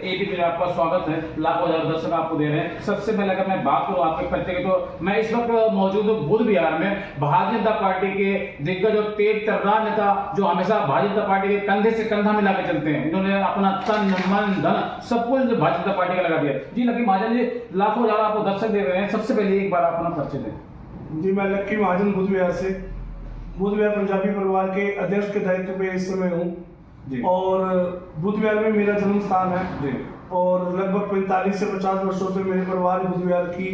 ABP में आपका स्वागत है। लाखों हजार दर्शक आपको दे रहे हैं। सबसे पहले अगर मैं बात करूं आपके प्रत्येक, तो मैं इस वक्त मौजूद हूं बुध विहार में। भारतीय जनता पार्टी के दिग्गज और तेज तर्रार नेता जो हमेशा भारतीय जनता पार्टी के कंधे से कंधा मिला के चलते हैं, इन्होंने अपना तन मन धन सब कुछ भारतीय जनता पार्टी का लगा दिया। जी लकी महाजन जी, लाखों हजार आपको दर्शक दे रहे हैं। सबसे पहले एक बार अपना परिचय दें। जी, मैं लक्की महाजन बुध विहार से, बुध विहार पंजाबी परिवार के अध्यक्ष के दायित्व पे इस समय हूँ और बुध विहार में मेरा जन्म स्थान है जी। और लगभग 45 से 50 वर्षों से मेरे परिवार बुध विहार की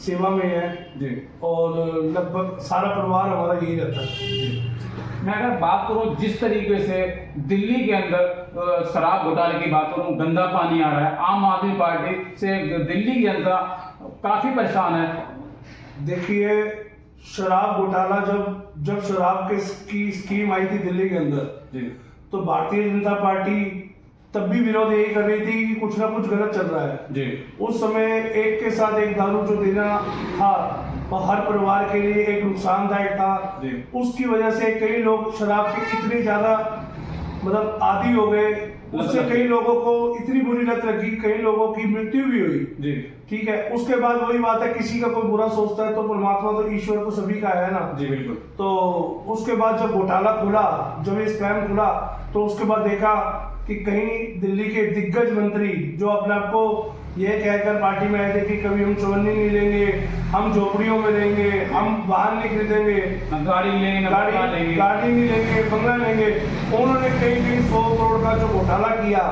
सेवा में है जी। और लगभग सारा परिवार हमारा यही रहता है। मैं अगर बात करूं जिस तरीके से दिल्ली के अंदर शराब घोटाले की बात करूं, गंदा पानी आ रहा है, आम आदमी पार्टी से दिल्ली की जनता काफी परेशान है। देखिए, शराब घोटाला जब शराब की स्कीम आई थी दिल्ली के अंदर जी, तो भारतीय जनता पार्टी तब भी विरोध यही कर रही थी कि कुछ ना कुछ गलत चल रहा है जी। उस समय एक के साथ एक दारू जो देना था और हर परिवार के लिए एक नुकसानदायक था जी। उसकी वजह से कई लोग शराब के इतने ज्यादा मतलब आदी हो गए, उससे कई लोगों को इतनी बुरी लत लगी, कई लोगों की मृत्यु भी हुई जी। ठीक है, उसके बाद वही बात है, किसी का कोई बुरा सोचता है तो परमात्मा तो ईश्वर तो सभी का है ना जी। बिल्कुल। तो उसके बाद जब घोटाला खुला, जब ये स्कैम खुला, तो उसके बाद देखा कि कहीं दिल्ली के दिग्गज मंत्री जो अपने आप को ये कहकर पार्टी में आए थे कि कभी हम चवन्नी नहीं लेंगे, हम झोपड़ियों में रहेंगे, हम वाहन नहीं खरीदेंगे, गाड़ी नहीं लेंगे, बंगला लेंगे, उन्होंने कहीं 100 करोड़ का जो घोटाला किया,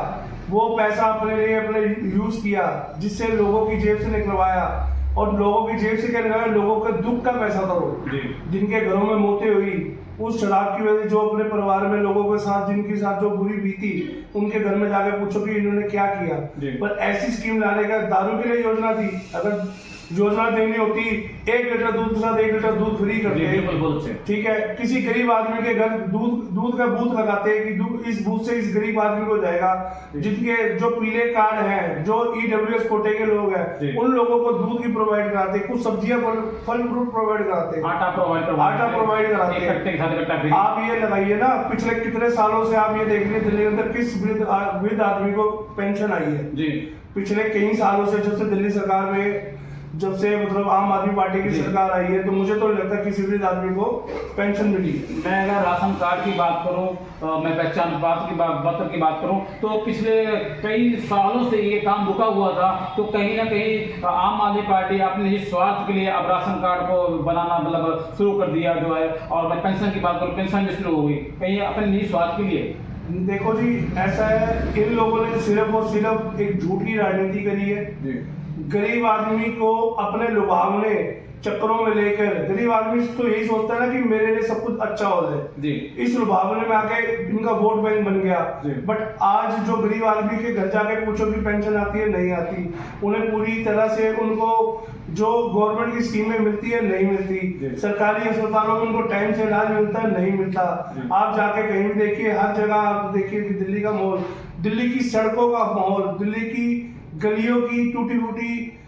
वो पैसा अपने लिए अपने यूज किया, जिससे लोगों की जेब से निकलवाया। और लोगों की जेब से क्या निकलवाया, लोगों के दुख का पैसा था वो, जिनके घरों में मौतें हुई उस शराब की वजह से, जो अपने परिवार में लोगों के साथ जिनके साथ जो बुरी बीती, उनके घर में जाके पूछो कि इन्होंने क्या किया। पर ऐसी स्कीम लाने का दारू के लिए योजना थी, अगर योजना देनी होती 1 लीटर दूध के साथ 1 लीटर दूध फ्री करते, ठीक है, किसी गरीब आदमी के घर दूध का बूथ लगाते कि इस बूथ से इस गरीब आदमी को जाएगा, जिनके जो पीले कार्ड हैं, जो EWS कोटे के लोग हैं, उन लोगों को दूध की प्रोवाइड कराते, कुछ सब्जियां फल फ्रूट प्रोवाइड कराते, आटा प्रोवाइड कराते। आप ये लगाइए ना, पिछले कितने सालों से आप ये देख रहे दिल्ली के अंदर किस वृद्ध आदमी को पेंशन आई है जी। पिछले कई सालों से जब से दिल्ली सरकार में, जब से मतलब आम आदमी पार्टी की सरकार आई है, तो मुझे तो लगता है किसी भी आदमी को पेंशन मिली। मैं अगर राशन कार्ड की बात करूं, मैं पहचान पत्र की बात करूं, तो पिछले कई सालों से ये काम रुका हुआ था। तो कहीं ना कहीं आम आदमी पार्टी अपने निजी स्वार्थ के लिए अब राशन कार्ड को बनाना मतलब शुरू कर दिया जो है। और मैं पेंशन की बात करूँ, पेंशन भी शुरू हो गई, कहीं अपने निजी स्वार्थ के लिए। देखो जी, ऐसा है, इन लोगों ने सिर्फ और सिर्फ एक झूठी राजनीति करी है जी। गरीब आदमी को अपने लुभावने चक्करों में लेकर, गरीब आदमी तो यही सोचता है ना कि मेरे लिए सब कुछ अच्छा हो जाए, इस लुभावने में आके इनका वोट बैंक बन गया। बट आज जो गरीब आदमी के घर जाके पूछो कि पेंशन आती है, नहीं आती, उन्हें पूरी तरह से उनको जो गवर्नमेंट की स्कीमें मिलती है नहीं मिलती, सरकारी अस्पतालों में उनको टाइम से इलाज मिलता है नहीं मिलता। आप जाके कहीं भी देखिए, हर जगह आप देखिए कि दिल्ली का माहौल, दिल्ली की सड़कों का माहौल, दिल्ली की गलियों की टूटी फूटी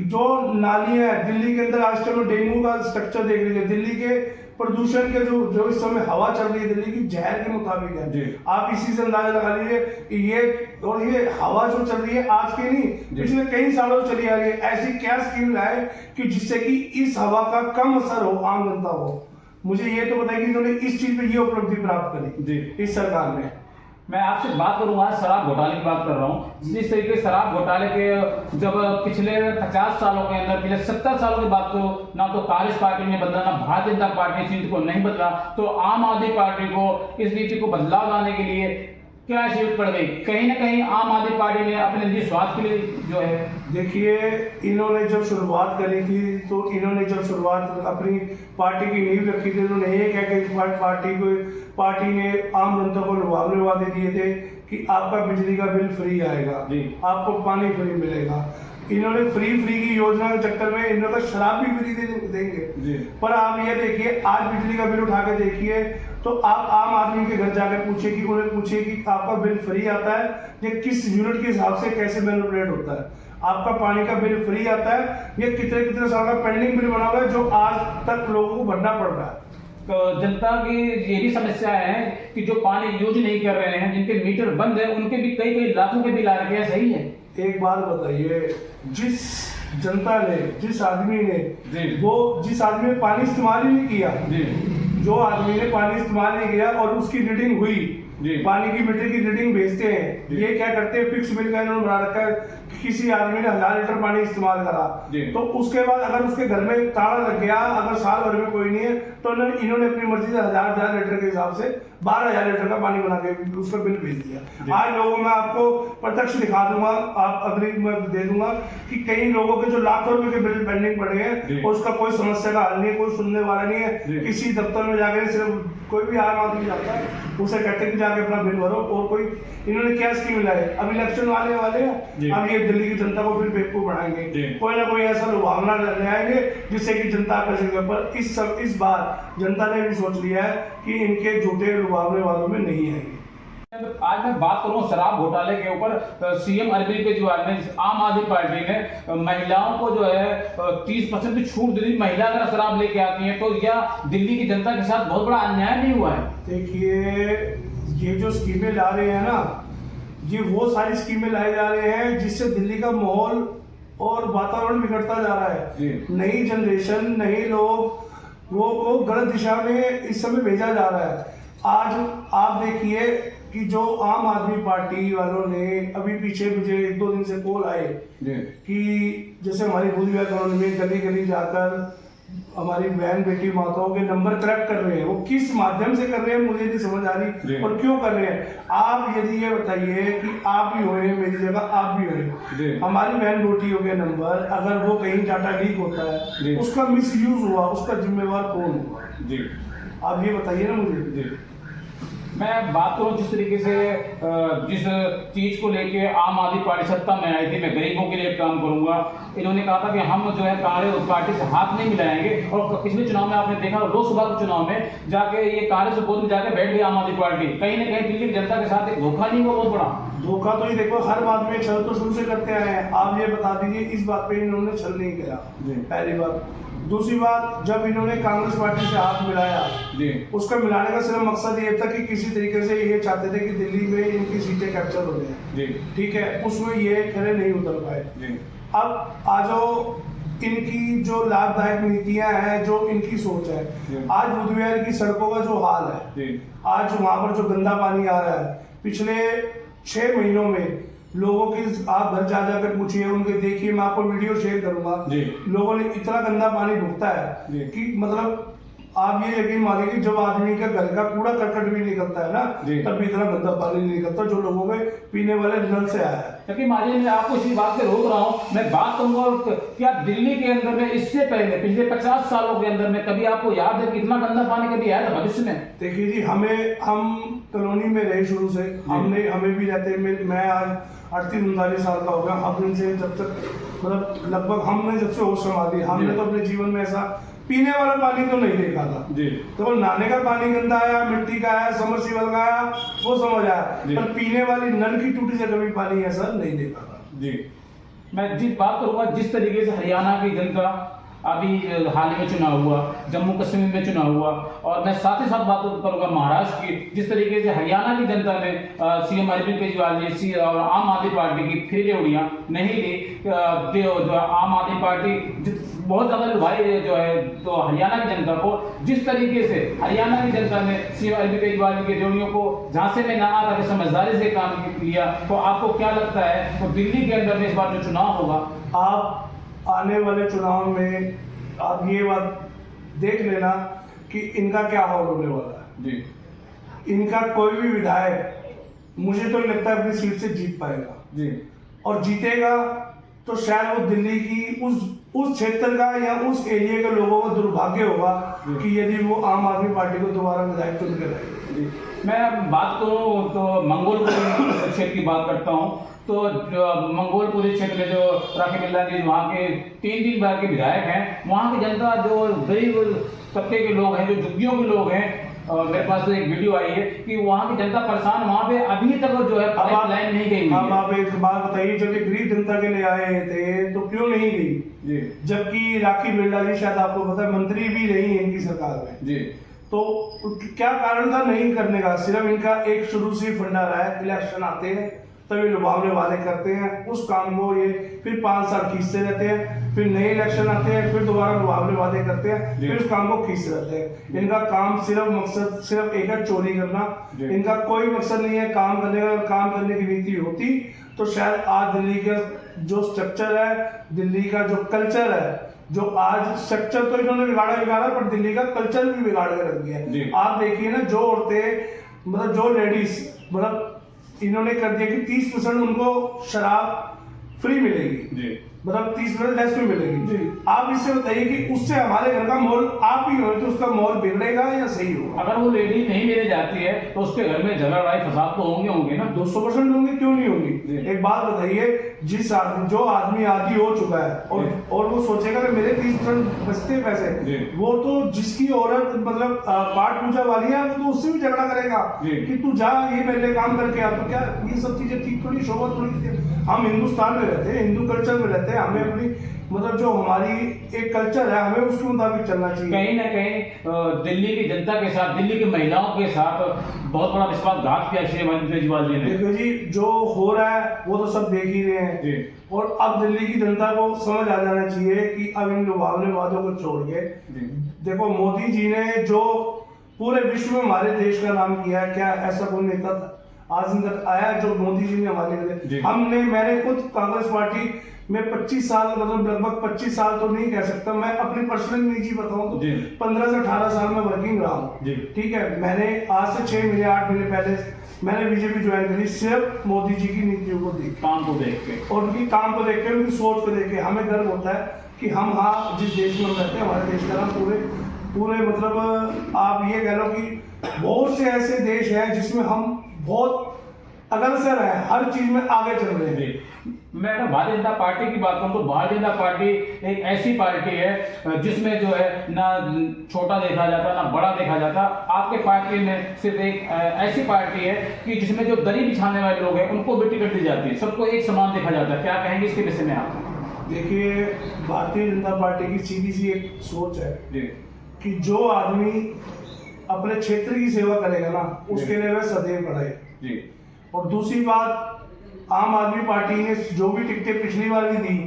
जो नालियां है, दिल्ली के अंदर आजकल डेंगू का स्ट्रक्चर देख लीजिए, दिल्ली के प्रदूषण के जो इस समय हवा चल रही है दिल्ली की जहर के मुताबिक है। आप इसी से अंदाजा लगा लीजिए ये हवा जो चल रही है आज की नहीं, पिछले कई सालों से चली आ रही है। ऐसी क्या स्कीम लाए कि जिससे कि इस हवा का कम असर हो, आम जनता हो। मुझे ये तो बताइए कि इन्होंने इस चीज पे ये उपलब्धि प्राप्त करी इस सरकार ने। मैं आपसे बात करूंगा, शराब घोटाले की बात कर रहा हूँ। जिस तरीके शराब घोटाले के जब पिछले 50 सालों के अंदर, पिछले 70 सालों की बात करो, ना तो कांग्रेस पार्टी ने बदला, ना भारतीय जनता पार्टी इस नीति को नहीं बदला, तो आम आदमी पार्टी को इस नीति को बदलाव लाने के लिए क्या जरूरत पड़ गई? कहीं ना कहीं आम आदमी पार्टी ने अपने निजी स्वार्थ के लिए जो है, देखिए, इन्होंने जब शुरुआत करी थी, तो इन्होंने जब शुरुआत अपनी पार्टी की नींव रखी थी, उन्होंने ये कह के पार्टी ने आम जनता को लुभावने वादे दिए थे कि आपका बिजली का बिल फ्री आएगा, आपको पानी फ्री मिलेगा। इन्होंने फ्री की योजना के चक्कर में इन्होंने शराब भी फ्री देंगे। पर आप ये देखिए, आज बिजली का बिल उठा के देखिए, तो आप आम आदमी के घर जाकर उन्हें पूछिए कि आपका बिल फ्री आता है या किस यूनिट के हिसाब से कैसे मैनिपुलेट होता है। आपका पानी का बिल फ्री आता है, ये कितने साल का पेंडिंग बिल बना हुआ है जो आज तक लोगों को भरना पड़ रहा है। जनता की ये भी समस्या है कि जो पानी यूज नहीं कर रहे हैं, जिनके मीटर बंद है, उनके भी कई लाखों के बिल आ रखे हैं। सही है। एक बात बताइए, जिस जनता ने, जिस आदमी ने, जिस आदमी ने पानी इस्तेमाल ही नहीं किया, जो आदमी ने पानी इस्तेमाल नहीं किया और उसकी रीडिंग हुई, पानी की मीटर की रीडिंग भेजते हैं, ये क्या करते हैं, फिक्स बिल का इन्होंने बना रखा है कि किसी आदमी ने 1000 लीटर पानी इस्तेमाल करा, तो उसके बाद अगर उसके घर में ताला लग गया, अगर साल भर में कोई नहीं है, तो इन्होंने अपनी मर्जी से 1000 लीटर के हिसाब से 12000 लीटर का पानी बना के उसका बिल भेज दिया। आज लोगों में आपको प्रत्यक्ष दिखा दूंगा, आप अग्री में दे दूंगा कि कई लोगों के जो लाखों रुपए के बिल पेंडिंग पड़े हैं और उसका कोई समस्या का हल नहीं है, कोई सुनने वाला नहीं है। किसी दफ्तर में जाकर सिर्फ कोई भी आम आदमी जाता है, उसे कहते हैं जाके अपना बिल भरो, और कोई इन्होंने क्या स्कीम लाए, अब इलेक्शन वाले हैं, अब ये दिल्ली की जनता को फिर बेवकूफ बनाएंगे, कोई ना कोई ऐसा लुभावना ले आएंगे जिससे कि जनता आकर्षित हो। पर इस बार जनता ने भी सोच लिया है कि इनके झूठे लुभावने वालों में नहीं आएंगे। आज मैं बात करूं शराब घोटाले के ऊपर। सीएम अरविंद केजरीवाल ने, आम आदमी पार्टी ने महिलाओं को जो है 30% की छूट दी थी। महिला अगर शराब लेके आती है तो यह दिल्ली की जनता के साथ बहुत बड़ा अन्याय नहीं हुआ है? देखिए, ये जो स्कीमें ला रहे हैं ना, ये वो सारी स्कीमें लाए जा रहे हैं जिससे दिल्ली का माहौल और वातावरण बिगड़ता जा रहा है। नई जनरेशन, नए लोग वो को गलत दिशा में इस समय भेजा जा रहा है। आज आप देखिए कि जो आम आदमी पार्टी वालों ने अभी पीछे मुझे 1-2 दिन से कॉल आए कि जैसे हमारी बुद्धिया कॉलोनी में गली गली जाकर हमारी बहन बेटी माताओं के नंबर कलेक्ट कर रहे हैं। वो किस माध्यम से कर रहे हैं मुझे नहीं समझ आ रही, और क्यों कर रहे हैं। आप यदि ये बताइए कि आप भी हुए, मेरी जगह आप भी हुए, हमारी बहन बेटियों के नंबर अगर वो कहीं डाटा लीक होता है, उसका मिस यूज हुआ, उसका जिम्मेवार कौन हुआ? आप ये बताइए ना मुझे। मैं बात करूं जिस तरीके से जिस चीज को लेके आम आदमी पार्टी सत्ता में आई थी, मैं गरीबों के लिए काम करूंगा। इन्होंने कहा था कि हम जो है कांग्रेस पार्टी से हाथ नहीं मिलाएंगे, और पिछले चुनाव में आपने देखा लोकसभा के चुनाव में जाके ये कांग्रेस गोद में जाके बैठ गई आम आदमी पार्टी। कहीं ना कहीं दिल्ली की जनता के साथ एक धोखा नहीं हुआ बहुत बड़ा? धोखा तो ये देखो, हर बात में छल तो शुरू से करते आए हैं। आप ये बता दीजिए इस बात पे इन्होंने छल नहीं किया, पहली बात। दूसरी बात, जब इन्होंने कांग्रेस पार्टी से हाथ मिलाया, उसका मिलाने का सिर्फ मकसद ये था कि किसी तरीके से ये चाहते थे कि दिल्ली में इनकी सीटें कैप्चर हो जाए, ठीक है। उसमें ये खड़े नहीं उतर पाए। अब आ जाओ इनकी जो लाभदायक नीतियां हैं, जो इनकी सोच है। आज बुधवार की सड़कों का जो हाल है, आज वहां पर जो गंदा पानी आ रहा है, पिछले 6 महीनों में लोगों की, आप घर जा जाकर पूछिए, उनके देखिए, मैं आपको वीडियो शेयर करूंगा, लोगों ने इतना गंदा पानी भुगता है कि मतलब आप ये यकीन मानिए कि जब आदमी का घर का कूड़ा करकट भी निकलता है ना, तब भी इतना गंदा पानी नहीं निकलता जो लोगों में पीने वाले नल से आया है। क्योंकि मानिए मैं आपको इसी बात पे रोक रहा हूँ, मैं बात करूंगा क्या दिल्ली के अंदर में इससे पहले पिछले 50 सालों के अंदर में कभी आपको याद है कितना गंदा पानी कभी आया था भविष्य में? देखिए जी, हम कॉलोनी में रहे शुरू से, हमें भी रहते, मैं आज 38-39 साल का हो गया। हमने से जब तक मतलब लगभग हमने जब से होश संभाली, हमने तो अपने जीवन में ऐसा पीने वाला पानी तो नहीं देखा था। तो नहाने का पानी गंदा आया, मिट्टी का आया, समरसीबल का आया, वो समझ आया, पर पीने वाली नल की टूटी से कभी पानी ऐसा नहीं देखा था। मैं जिस बात करूंगा, जिस तरीके से हरियाणा की जनता, अभी हाल ही में चुनाव हुआ, जम्मू कश्मीर में चुनाव हुआ, और मैं साथ ही साथ बात करूंगा महाराष्ट्र की, जिस तरीके से हरियाणा की जनता ने सीएम अरविंद केजरीवाल जी और आम आदमी पार्टी की फिर उड़ियां नहीं ली, जो आम आदमी पार्टी बहुत ज्यादा लुभाई जो है तो हरियाणा की जनता को, जिस तरीके से हरियाणा की जनता ने सीएम अरविंद केजरीवाल जी के जोड़ियों को झांसे में ना आकर समझदारी से काम किया, तो आपको क्या लगता है तो दिल्ली के अंदर में इस बार जो चुनाव होगा, आप आने वाले चुनाव में आप ये बात देख लेना कि इनका क्या हाल होने वाला है। इनका कोई भी विधायक मुझे तो लगता है अपनी सीट से जीत पाएगा, और जीतेगा तो शायद वो दिल्ली की उस क्षेत्र का या उस एरिया के लोगों का दुर्भाग्य होगा कि यदि वो आम आदमी पार्टी को दोबारा विधायक चुन के लाएंगे। मैं बात करूं तो मंगोलपुरी क्षेत्र की बात करता हूं, तो मंगोलपुरी क्षेत्र में जो राखी बिल्ला जी वहाँ के 3 बार के विधायक हैं, वहाँ की जनता जो गरीब तबके के लोग हैं, जो झुग्गियों के लोग हैं, मेरे पास तो एक वीडियो आई है कि वहाँ की जनता परेशान, वहाँ पे अभी तक जो है पाइपलाइन नहीं गई। अब आप एक बात बताइए, जब गरीब जनता के लिए आए थे तो क्यों नहीं गई? जबकि राखी बिल्ला जी, शायद आपको पता है, मंत्री भी रही है इनकी सरकार में। तो तो क्या कारण था नहीं करने का? सिर्फ इनका एक शुरू से ही फंडा रहा है, इलेक्शन आते हैं तभी लुभावने वादे करते हैं, उस काम को ये फिर 5 साल खींचते रहते हैं, फिर नए इलेक्शन आते हैं, फिर दोबारा लुभावने वादे करते हैं, फिर उस काम को खींचते रहते हैं। इनका काम सिर्फ मकसद सिर्फ एक है, चोरी करना। इनका कोई मकसद नहीं है काम करने का। अगर काम करने की नीति होती तो शायद आज दिल्ली का जो स्ट्रक्चर है, दिल्ली का जो कल्चर है, जो आज स्ट्रक्चर तो इन्होंने बिगाड़ा पर दिल्ली का कल्चर भी बिगाड़ के रख दिया। आप देखिए ना, जो औरतें मतलब जो लेडीज मतलब इन्होंने कर दिया कि 30% उनको शराब फ्री मिलेगी, मतलब 30% लेस में मिलेगी। आप इससे बताइए कि उससे हमारे घर का माहौल आप ही हो तो उसका माहौल बिगड़ेगा या सही होगा? अगर वो लेडी नहीं लेने जाती है तो उसके घर में झगड़ा लड़ाई फसाद तो होंगे ना। 200% होंगे, क्यों नहीं होंगी? एक बात बताइए, जो आदमी आदि हो चुका है और वो सोचेगा कि मेरे 30% बचते पैसे, वो तो जिसकी औरत मतलब पाठ पूजा वाली है वो तो उससे भी झगड़ा करेगा कि तू जा ये मेरे लिए काम करके आ। तो क्या ये सब चीजें ठीक थोड़ी, शोभा थोड़ी? हम हिंदुस्तान में रहते हैं, हिंदू कल्चर में रहते हैं, हमें अपनी मतलब जो हमारी एक कल्चर है हमें उसके मुताबिक चलना चाहिए। कहीं ना कहीं दिल्ली की जनता के साथ, दिल्ली की महिलाओं के साथ बहुत बड़ा विश्वासघात किया श्री अरविंद केजरीवाल जी ने। देखो जी, जो हो रहा है वो तो सब देख ही रहे हैं और अब दिल्ली की जनता को समझ आ जाना चाहिए कि अब इन लुभावने वादों को छोड़ के देखो, मोदी जी ने जो पूरे विश्व में हमारे देश का नाम किया है, क्या ऐसा कोई नेता आज तक आया जो मोदी जी ने हमारे लिए? मैंने खुद कांग्रेस पार्टी में 25 साल मतलब लगभग 25 साल तो नहीं कह सकता, मैं अपनी पर्सनल निजी बताऊं तो 15 से 18 साल में वर्किंग रहा हूँ। ठीक है, मैंने आज से 6 महीने 8 महीने पहले मैंने बीजेपी ज्वाइन करी सिर्फ मोदी जी की नीतियों को देख, काम को देख के और उनकी काम को देख के, उनकी सोच को देख के हमें गर्व होता है कि हम जिस देश में रहते हैं, हमारे देश का नाम पूरे मतलब आप ये कह लो कि बहुत से ऐसे देश हैं जिसमें हम बहुत अग्रसर है, हर चीज में आगे चल रहे हैं। मैं अगर भारतीय जनता पार्टी की बात करूं तो भारतीय जनता पार्टी एक ऐसी पार्टी है जिसमें जो है ना छोटा देखा जाता ना बड़ा देखा जाता। आपके पार्टी में सिर्फ एक ऐसी पार्टी है कि जिसमें जो दरी बिछाने वाले लोग हैं उनको भी टिकट दी जाती है, सबको एक समान देखा जाता है। क्या कहेंगे इसके विषय में आप? देखिए, भारतीय जनता पार्टी की सीधी सी एक सोच है कि जो आदमी अपने क्षेत्र की सेवा करेगा ना, उसके लिए वह सदैव बढ़े। और दूसरी बात, आम आदमी पार्टी ने जो भी टिकटें पिछली बार भी दी,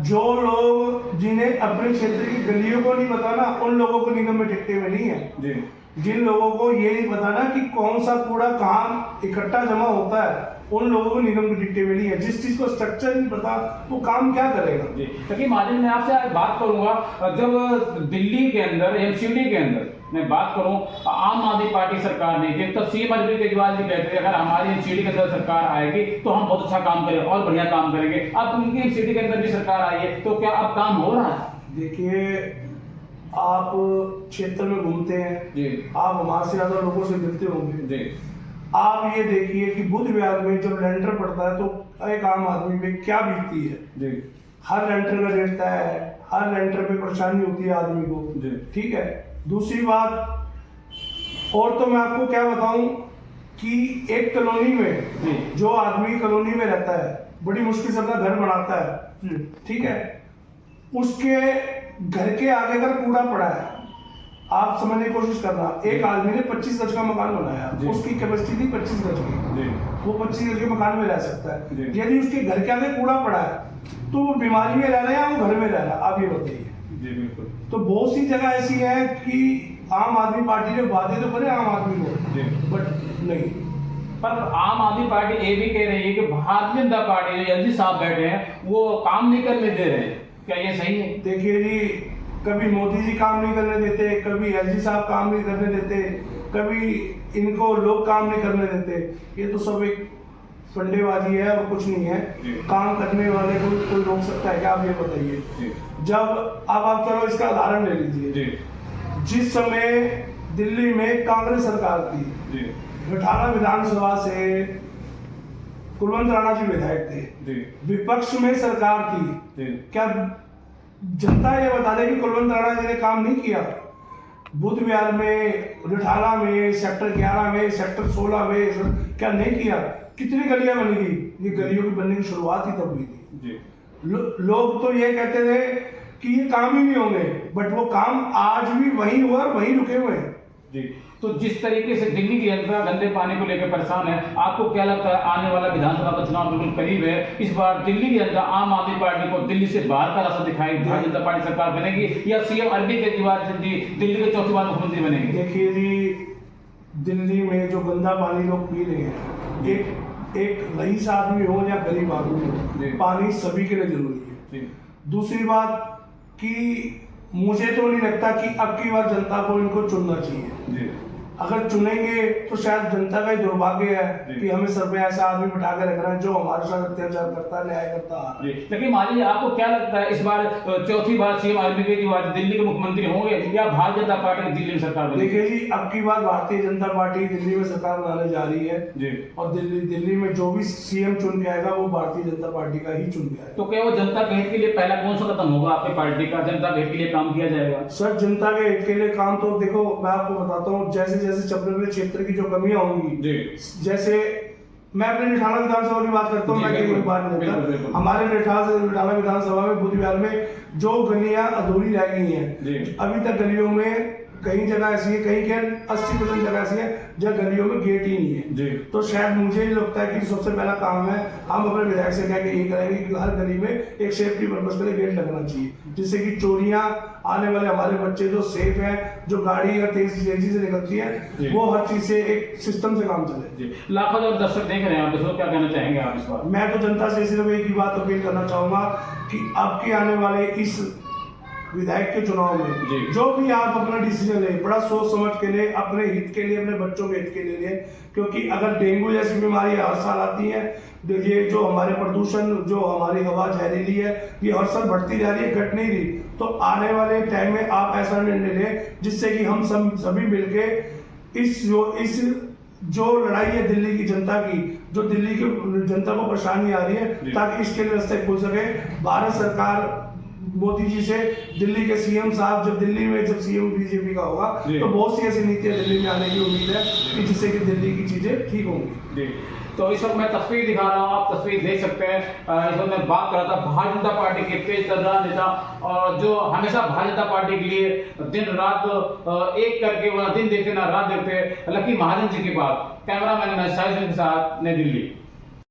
जो लोग जिन्हें अपने क्षेत्र की गलियों को नहीं पता ना, उन लोगों को निगम में टिकटें मिली हैं। जिन लोगों को ये नहीं पता ना कि कौन सा कूड़ा कहाँ इकट्ठा जमा होता है, उन लोगों को निगम की टिकटें मिली है। जिस चीज को स्ट्रक्चर नहीं पता वो काम क्या करेगा? लेकिन माजिद, मैं आपसे बात करूंगा, जब दिल्ली के अंदर एमसीडी के अंदर मैं बात करूं, आम आदमी पार्टी सरकार नहीं थी, तब सीएम अरविंद केजरीवाल जी कहते थे अगर हमारी एमसीडी के अंदर सरकार आएगी तो हम बहुत अच्छा काम करेंगे और बढ़िया काम करेंगे। अब उनकी एमसीडी के अंदर भी सरकार आई है, तो क्या अब काम हो रहा है? देखिए, आप क्षेत्र में घूमते हैं, आप हमारे से ज्यादा लोगों से मिलते होंगे। आप ये देखिए कि बुध विहार में जब लेंटर पड़ता है तो एक आम आदमी में क्या बीतती है। हर लेंटर का रेट तय है, हर लेंटर पे परेशानी होती है आदमी को। ठीक है, दूसरी बात और तो मैं आपको क्या बताऊं कि एक कॉलोनी में जो आदमी कॉलोनी में रहता है, बड़ी मुश्किल से अपना घर बनाता है, ठीक है, उसके घर के आगे का कूड़ा पड़ा है, आप समझने की कोशिश करना। एक आदमी ने 25 गज का मकान बनाया, उसकी कैपेसिटी थी 25 गज की, वो 25 गज के मकान में रह सकता है। यदि उसके घर के आगे कूड़ा पड़ा है तो वो बीमारी में रह रहा है या वो घर में रह रहा है, आप ये बताइए। बिल्कुल। तो बहुत सी जगह ऐसी है कि आम आदमी पार्टी ने वादे तो करे आम आदमी को, बट नहीं। पर आम आदमी पार्टी ये भी कह रही है कि भारतीय जनता पार्टी जो एलजी साहब बैठे हैं वो काम नहीं करने दे रहे हैं, क्या ये सही है? देखिए जी, कभी मोदी जी काम नहीं करने देते, कभी एलजी साहब काम नहीं करने देते, कभी इनको लोग काम नहीं करने देते। ये तो सब एक फंडेबाजी है और कुछ नहीं है। काम करने वाले को कोई रोक सकता है क्या, आप ये बताइए। जब अब आप चलो इसका उदाहरण ले लीजिए, जिस समय दिल्ली में कांग्रेस सरकार थी, रिठाला विधानसभा से कुलवंत राणा जी विधायक थे, विपक्ष में सरकार थी, क्या जनता ये बता दे कि कुलवंत राणा जी ने काम नहीं किया? बुध विहार में, रिठाला में, सेक्टर 11 में, सेक्टर 16 में क्या नहीं किया? कितनी गलियां बन गई? ये गलियों की बनने की शुरुआत ही तब हुई थी। लोग तो ये कहते थे कि ये काम ही नहीं होंगे, बट वो काम आज भी वहीं हुआ और वहीं रुके हुए हैं। जी। तो जिस तरीके से दिल्ली की जनता गंदे पानी को लेकर परेशान है, आपको क्या लगता है आने वाला विधानसभा का चुनाव बिल्कुल करीब है, इस बार दिल्ली की जनता आम आदमी पार्टी को दिल्ली से बाहर का रास्ता दिखाई, भारतीय जनता पार्टी सरकार बनेगी या सीएम अरविंद केजरीवाल जी दिल्ली के चौथी बार मुख्यमंत्री बनेंगे? देखिए जी, दिल्ली में जो गंदा पानी लोग पी रहे हैं, एक रईस आदमी हो या गरीब आदमी हो, पानी सभी के लिए जरूरी है। दूसरी बात कि मुझे तो नहीं लगता कि अब की बार जनता को इनको चुनना चाहिए। अगर चुनेंगे तो शायद जनता का ही दुर्भाग्य है कि हमें सर पे ऐसा आदमी बिठा के रख रहा है जो हमारे साथ अत्याचार करता है, न्याय करता है। लेकिन मान लीजिए आपको क्या लगता है इस बार चौथी बार सीएम अरविंद केजरीवाल दिल्ली के मुख्यमंत्री होंगे या भारतीय जनता पार्टी दिल्ली में सरकार बनेगी? देखिए जी, अब की बार भारतीय जनता पार्टी दिल्ली में सरकार बनाने जा रही है जी। और दिल्ली में जो भी सीएम चुन के आएगा वो भारतीय जनता पार्टी का ही चुन के आएगा। तो क्या वो जनता के हित के लिए पहला कौन सा कदम होगा आपकी पार्टी का, जनता के हित के लिए काम किया जाएगा? सर, जनता के हित के लिए काम तो देखो मैं आपको बताता हूँ, जैसे जैसे चपरगढ़ क्षेत्र की जो कमियां होंगी, जैसे मैं अपने निठाला विधानसभा की बात करता हूँ, मैं कहीं बात नहीं करता। हमारे निठाला विधानसभा में बुध विहार में जो गलियां अधूरी रह गई हैं, अभी तक गलियों में कई जगह ऐसी है, कहीं के 80% जगह ऐसी है जहाँ गलियों में गेट ही नहीं है। तो शायद मुझे लगता है कि सबसे पहला काम है, हम अपने विधायक से कह के ये करेंगे कि हर गली में एक सेफ्टी पर्पज के लिए गेट लगना चाहिए, जिससे कि चोरियां, आने वाले हमारे बच्चे जो सेफ है, जो गाड़ी या तेजी से निकलती है, वो हर चीज से एक सिस्टम से काम चले। लाखों लोग दर्शक देख रहे हैं, आप इसको क्या कहना चाहेंगे आप इस बार? मैं तो जनता से सिर्फ एक ही बात अपील करना चाहूंगा कि आपके आने वाले इस विधायक के चुनाव में जो भी आप अपना डिसीजन ले, बड़ा सोच समझ के लिए, अपने हित के लिए, अपने बच्चों के हित के लिए, क्योंकि अगर डेंगू जैसी बीमारी हर साल आती है, ये जो हमारे प्रदूषण, जो हमारी हवा जहरीली है, ये हर साल बढ़ती जा रही है, घट नहीं रही। तो आने वाले टाइम में आप ऐसा निर्णय लें जिससे कि हम सभी मिलके इस जो लड़ाई है दिल्ली की जनता की, जो दिल्ली की जनता को परेशानी आ रही है, ताकि इसके लिए रास्ते खुल सके। भारत सरकार मोदी जी से, दिल्ली के सीएम साहब जब दिल्ली में जब सीएम बीजेपी का होगा तो बहुत सी ऐसी नीतियां दिल्ली में आने की उम्मीद है कि जिससे कि दिल्ली की चीजें ठीक होंगी। तो इस वक्त मैं तस्वीर दिखा रहा हूँ, आप तस्वीर देख सकते हैं। इस वक्त मैं बात कर रहा था भारतीय जनता पार्टी के तेज तर्रार नेता, और जो हमेशा भारतीय जनता पार्टी के लिए दिन रात एक करके वो दिन देते ना रात देते, लकी महाजन जी की बात। कैमरामैन मैं साहिल के साथ, नई दिल्ली।